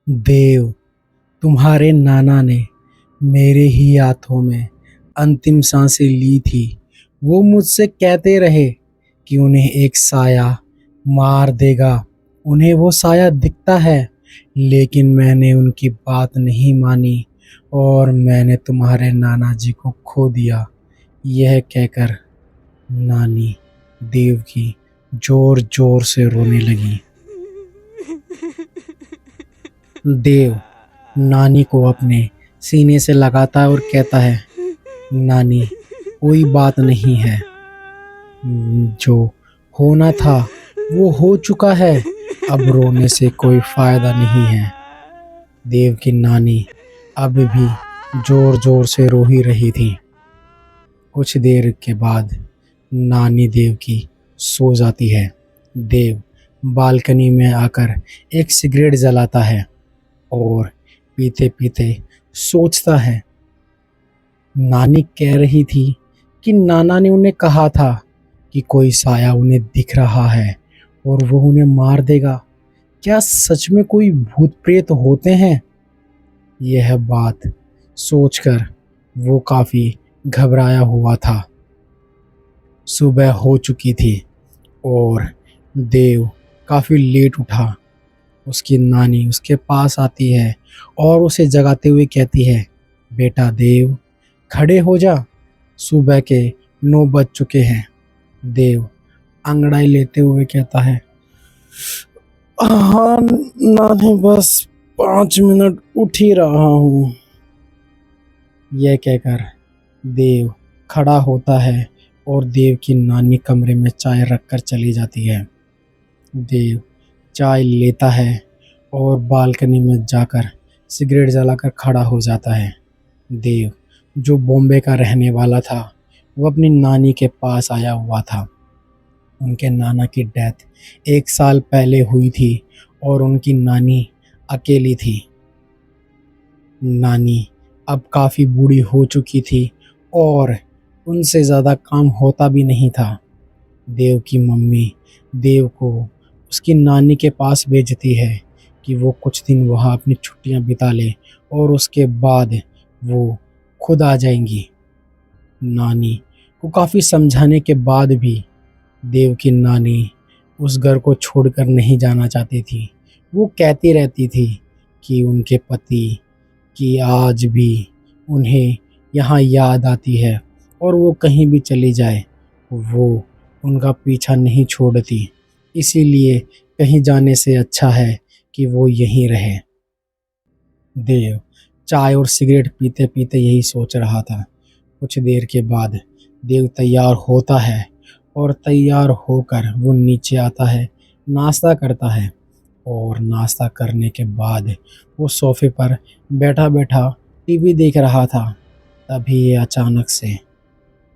देव, तुम्हारे नाना ने मेरे ही हाथों में अंतिम सांसें ली थी। वो मुझसे कहते रहे कि उन्हें एक साया मार देगा। उन्हें वो साया दिखता है, लेकिन मैंने उनकी बात नहीं मानी और मैंने तुम्हारे नाना जी को खो दिया। यह कहकर नानी देव की जोर जोर से रोने लगी। देव नानी को अपने सीने से लगाता है और कहता है, नानी, कोई बात नहीं है। जो होना था वो हो चुका है। अब रोने से कोई फायदा नहीं है। देव की नानी अब भी जोर जोर से रो ही रही थी। कुछ देर के बाद नानी देव की सो जाती है। देव बालकनी में आकर एक सिगरेट जलाता है और पीते पीते सोचता है, नानी कह रही थी कि नाना ने उन्हें कहा था कि कोई साया उन्हें दिख रहा है और वो उन्हें मार देगा। क्या सच में कोई भूत प्रेत होते हैं? यह बात सोचकर वो काफी घबराया हुआ था। सुबह हो चुकी थी और देव काफी लेट उठा। उसकी नानी उसके पास आती है और उसे जगाते हुए कहती है, बेटा देव, खड़े हो जा, सुबह के 9 बज चुके हैं। देव अंगड़ाई लेते हुए कहता है, हाँ नानी, बस 5 मिनट उठ ही रहा हूँ। यह कहकर देव खड़ा होता है और देव की नानी कमरे में चाय रखकर चली जाती है। देव चाय लेता है और बालकनी में जाकर सिगरेट जलाकर खड़ा हो जाता है। देव, जो बॉम्बे का रहने वाला था, वो अपनी नानी के पास आया हुआ था। उनके नाना की डेथ 1 साल पहले हुई थी और उनकी नानी अकेली थी। नानी अब काफ़ी बूढ़ी हो चुकी थी और उनसे ज़्यादा काम होता भी नहीं था। देव की मम्मी देव को उसकी नानी के पास भेजती है कि वो कुछ दिन वहाँ अपनी छुट्टियाँ बिता ले और उसके बाद वो खुद आ जाएंगी। नानी को काफ़ी समझाने के बाद भी देव की नानी उस घर को छोड़कर नहीं जाना चाहती थी। वो कहती रहती थी कि उनके पति की आज भी उन्हें यहाँ याद आती है और वो कहीं भी चली जाए वो उनका पीछा नहीं छोड़ती। इसीलिए कहीं जाने से अच्छा है कि वो यहीं रहे। देव चाय और सिगरेट पीते पीते यही सोच रहा था। कुछ देर के बाद देव तैयार होता है और तैयार होकर वो नीचे आता है, नाश्ता करता है और नाश्ता करने के बाद वो सोफे पर बैठा बैठा टीवी देख रहा था। तभी अचानक से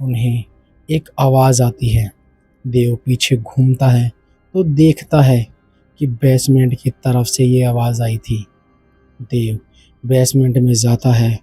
उन्हें एक आवाज़ आती है। देव पीछे घूमता है तो देखता है कि बेसमेंट की तरफ से ये आवाज़ आई थी। देव बेसमेंट में जाता है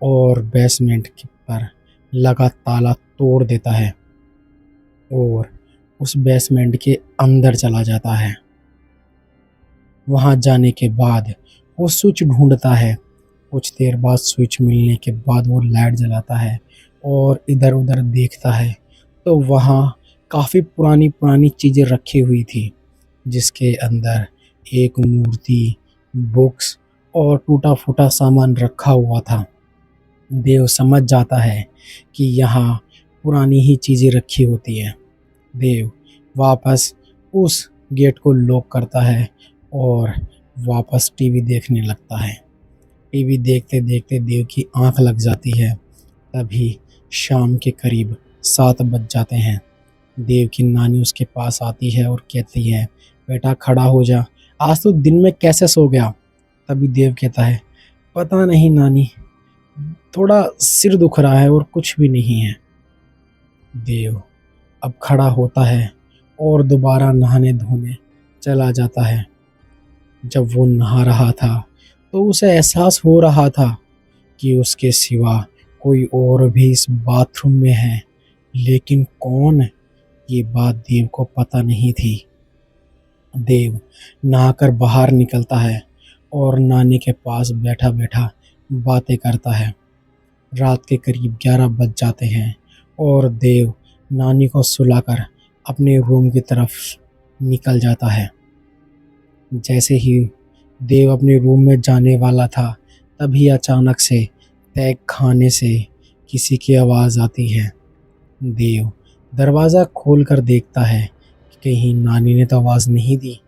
और बेसमेंट पर लगा ताला तोड़ देता है और उस बेसमेंट के अंदर चला जाता है। वहाँ जाने के बाद वो स्विच ढूंढता है। कुछ देर बाद स्विच मिलने के बाद वो लाइट जलाता है और इधर उधर देखता है तो वहाँ काफ़ी पुरानी पुरानी चीज़ें रखी हुई थी, जिसके अंदर एक मूर्ति, बुक्स और टूटा फूटा सामान रखा हुआ था। देव समझ जाता है कि यहाँ पुरानी ही चीज़ें रखी होती हैं। देव वापस उस गेट को लॉक करता है और वापस टीवी देखने लगता है। टीवी देखते देखते देव की आंख लग जाती है। तभी शाम के करीब 7 बज जाते हैं। देव की नानी उसके पास आती है और कहती है, बेटा खड़ा हो जा, आज तो दिन में कैसे सो गया? तभी देव कहता है, पता नहीं नानी, थोड़ा सिर दुख रहा है और कुछ भी नहीं है। देव अब खड़ा होता है और दोबारा नहाने धोने चला जाता है। जब वो नहा रहा था तो उसे एहसास हो रहा था कि उसके सिवा कोई और भी इस बाथरूम में है, लेकिन कौन? ये बात देव को पता नहीं थी। देव नहाकर बाहर निकलता है और नानी के पास बैठा बैठा बातें करता है। रात के करीब 11 बज जाते हैं और देव नानी को सुलाकर अपने रूम की तरफ निकल जाता है। जैसे ही देव अपने रूम में जाने वाला था, तभी अचानक से तहखाने खाने से किसी की आवाज़ आती है। देव दरवाज़ा खोलकर देखता है कि कहीं नानी ने तो आवाज़ नहीं दी।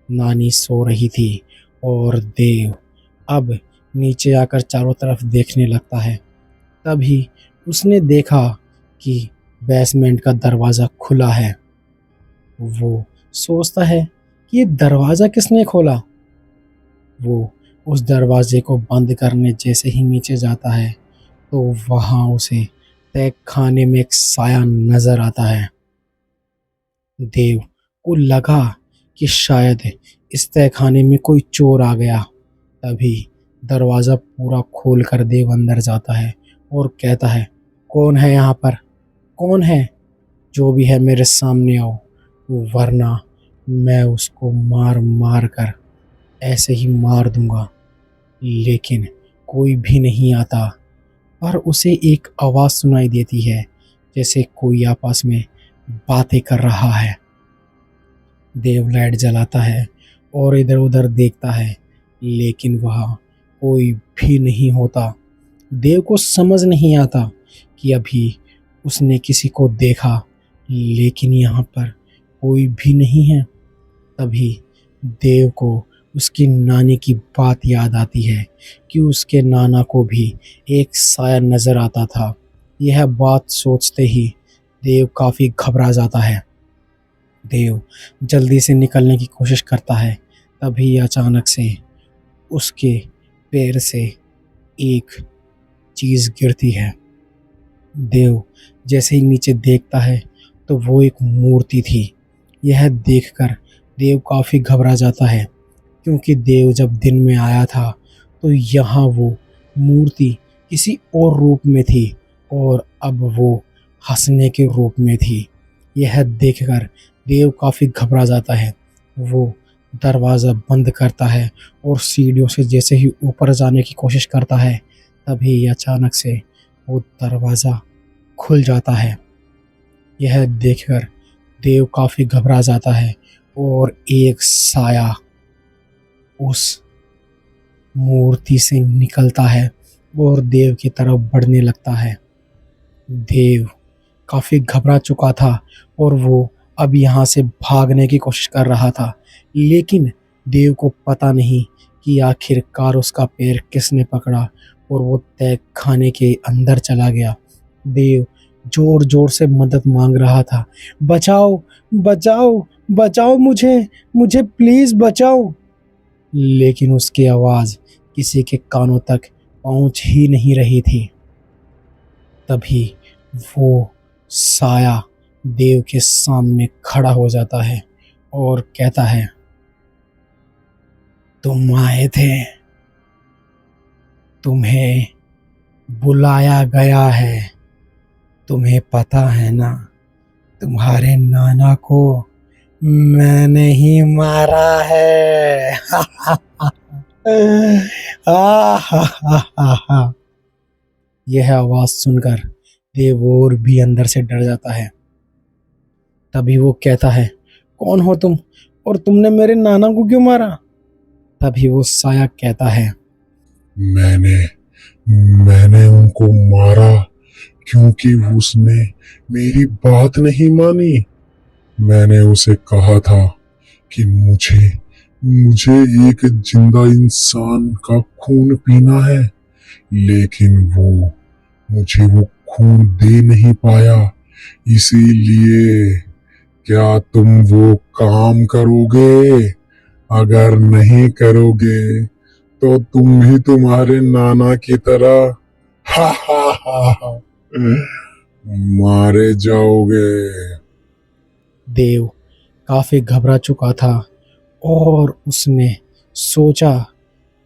नानी सो रही थी और देव अब नीचे आकर चारों तरफ देखने लगता है। तभी उसने देखा कि बेसमेंट का दरवाज़ा खुला है। वो सोचता है कि ये दरवाज़ा किसने खोला। वो उस दरवाजे को बंद करने जैसे ही नीचे जाता है तो वहाँ उसे तहखाने में एक साया नज़र आता है। देव को लगा कि शायद इस तहखाने में कोई चोर आ गया। तभी दरवाज़ा पूरा खोल कर देव अंदर जाता है और कहता है, कौन है यहाँ पर? कौन है? जो भी है मेरे सामने आओ, वरना मैं उसको मार मार कर ऐसे ही मार दूंगा। लेकिन कोई भी नहीं आता और उसे एक आवाज़ सुनाई देती है, जैसे कोई आपस में बातें कर रहा है। देव लाइट जलाता है और इधर उधर देखता है, लेकिन वहाँ कोई भी नहीं होता। देव को समझ नहीं आता कि अभी उसने किसी को देखा, लेकिन यहाँ पर कोई भी नहीं है। तभी देव को उसकी नानी की बात याद आती है कि उसके नाना को भी एक साया नज़र आता था। यह बात सोचते ही देव काफ़ी घबरा जाता है। देव जल्दी से निकलने की कोशिश करता है। तभी अचानक से उसके पैर से एक चीज़ गिरती है। देव जैसे ही नीचे देखता है तो वो एक मूर्ति थी। यह देखकर देव काफ़ी घबरा जाता है, क्योंकि देव जब दिन में आया था तो यहाँ वो मूर्ति किसी और रूप में थी और अब वो हंसने के रूप में थी। यह देखकर देव काफ़ी घबरा जाता है। वो दरवाज़ा बंद करता है और सीढ़ियों से जैसे ही ऊपर जाने की कोशिश करता है, तभी अचानक से वो दरवाज़ा खुल जाता है। यह देखकर देव काफ़ी घबरा जाता है और एक साया उस मूर्ति से निकलता है और देव की तरफ बढ़ने लगता है। देव काफ़ी घबरा चुका था और वो अब यहाँ से भागने की कोशिश कर रहा था, लेकिन देव को पता नहीं कि आखिरकार उसका पैर किसने पकड़ा और वो तहखाने के अंदर चला गया। देव जोर जोर से मदद मांग रहा था, बचाओ बचाओ बचाओ, मुझे मुझे प्लीज़ बचाओ। लेकिन उसकी आवाज़ किसी के कानों तक पहुंच ही नहीं रही थी। तभी वो साया देव के सामने खड़ा हो जाता है और कहता है, तुम आए थे, तुम्हें बुलाया गया है। तुम्हें पता है ना, तुम्हारे नाना को मैंने ही मारा है। यह आवाज़ सुनकर देव और भी अंदर से डर जाता है। तभी वो कहता है, कौन हो तुम और तुमने मेरे नाना को क्यों मारा? तभी वो साया कहता है, मैंने मैंने उनको मारा क्योंकि उसने मेरी बात नहीं मानी। मैंने उसे कहा था कि मुझे मुझे एक जिंदा इंसान का खून पीना है, लेकिन वो मुझे वो खून दे नहीं पाया। इसीलिए क्या तुम वो काम करोगे? अगर नहीं करोगे तो तुम भी तुम्हारे नाना की तरह हा हा हा हा मारे जाओगे। देव काफ़ी घबरा चुका था और उसने सोचा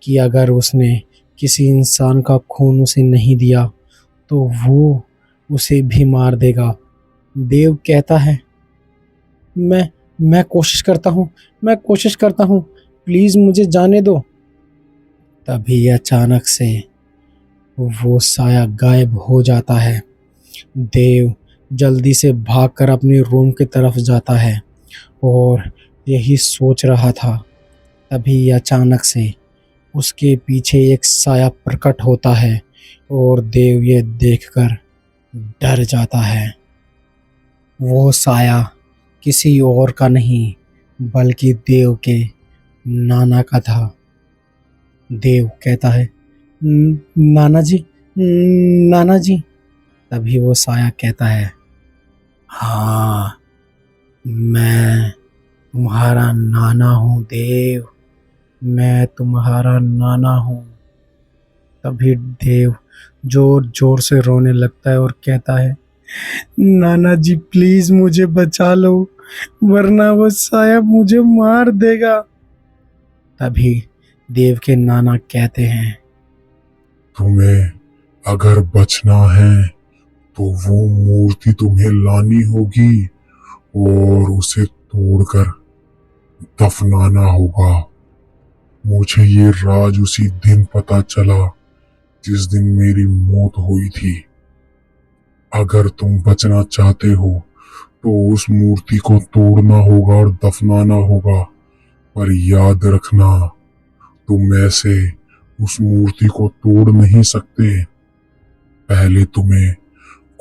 कि अगर उसने किसी इंसान का खून उसे नहीं दिया तो वो उसे भी मार देगा। देव कहता है, मैं कोशिश करता हूँ, मैं कोशिश करता हूँ, प्लीज़ मुझे जाने दो। तभी अचानक से वो साया गायब हो जाता है। देव जल्दी से भागकर अपने रूम की तरफ जाता है और यही सोच रहा था, तभी अचानक से उसके पीछे एक साया प्रकट होता है और देव ये देखकर डर जाता है। वो साया किसी और का नहीं बल्कि देव के नाना का था। देव कहता है, नाना जी, नाना जी।" तभी वो साया कहता है, "हाँ, मैं तुम्हारा नाना हूँ देव, मैं तुम्हारा नाना हूँ।" तभी देव जोर जोर से रोने लगता है और कहता है, "नाना जी प्लीज मुझे बचा लो, वरना वो साया मुझे मार देगा।" तभी देव के नाना कहते हैं, तुम्हें अगर बचना है तो वो मूर्ति तुम्हें लानी होगी और उसे तोड़कर दफनाना होगा। मुझे ये राज उसी दिन पता चला जिस दिन मेरी मौत हुई थी। अगर तुम बचना चाहते हो तो उस मूर्ति को तोड़ना होगा और दफनाना होगा, पर याद रखना, तुम ऐसे उस मूर्ति को तोड़ नहीं सकते। पहले तुम्हें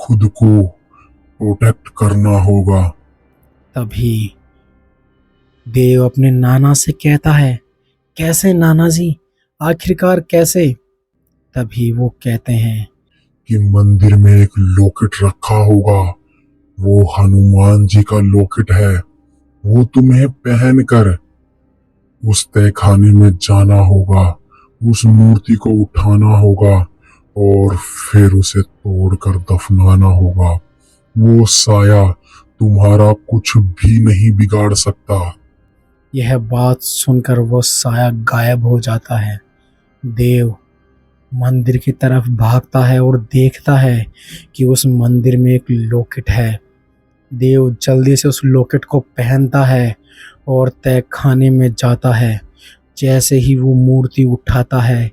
खुद को प्रोटेक्ट करना होगा। तभी देव अपने नाना से कहता है, "कैसे नाना जी, आखिरकार कैसे?" तभी वो कहते हैं, कि मंदिर में एक लॉकेट रखा होगा, वो हनुमान जी का लॉकेट है। वो तुम्हें पहनकर उस तय खाने में जाना होगा, उस मूर्ति को उठाना होगा और फिर उसे तोड़कर दफनाना होगा। वो साया तुम्हारा कुछ भी नहीं बिगाड़ सकता। यह बात सुनकर वो साया गायब हो जाता है। देव मंदिर की तरफ भागता है और देखता है कि उस मंदिर में एक लॉकेट है। देव जल्दी से उस लॉकेट को पहनता है और तय खाने में जाता है। जैसे ही वो मूर्ति उठाता है,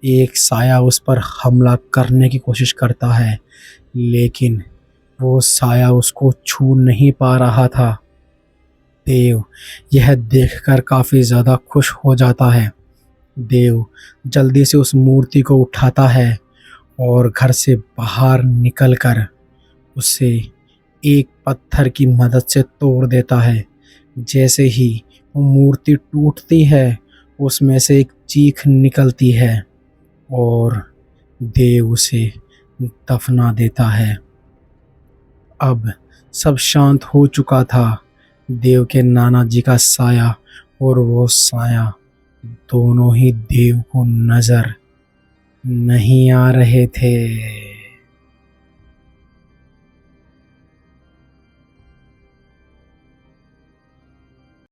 एक साया उस पर हमला करने की कोशिश करता है, लेकिन वो साया उसको छू नहीं पा रहा था। देव यह देखकर काफ़ी ज़्यादा खुश हो जाता है। देव जल्दी से उस मूर्ति को उठाता है और घर से बाहर निकलकर उसे एक पत्थर की मदद से तोड़ देता है। जैसे ही वो मूर्ति टूटती है, उसमें से एक चीख निकलती है और देव उसे दफना देता है। अब सब शांत हो चुका था। देव के नाना जी का साया और वो साया दोनों ही देव को नजर नहीं आ रहे थे।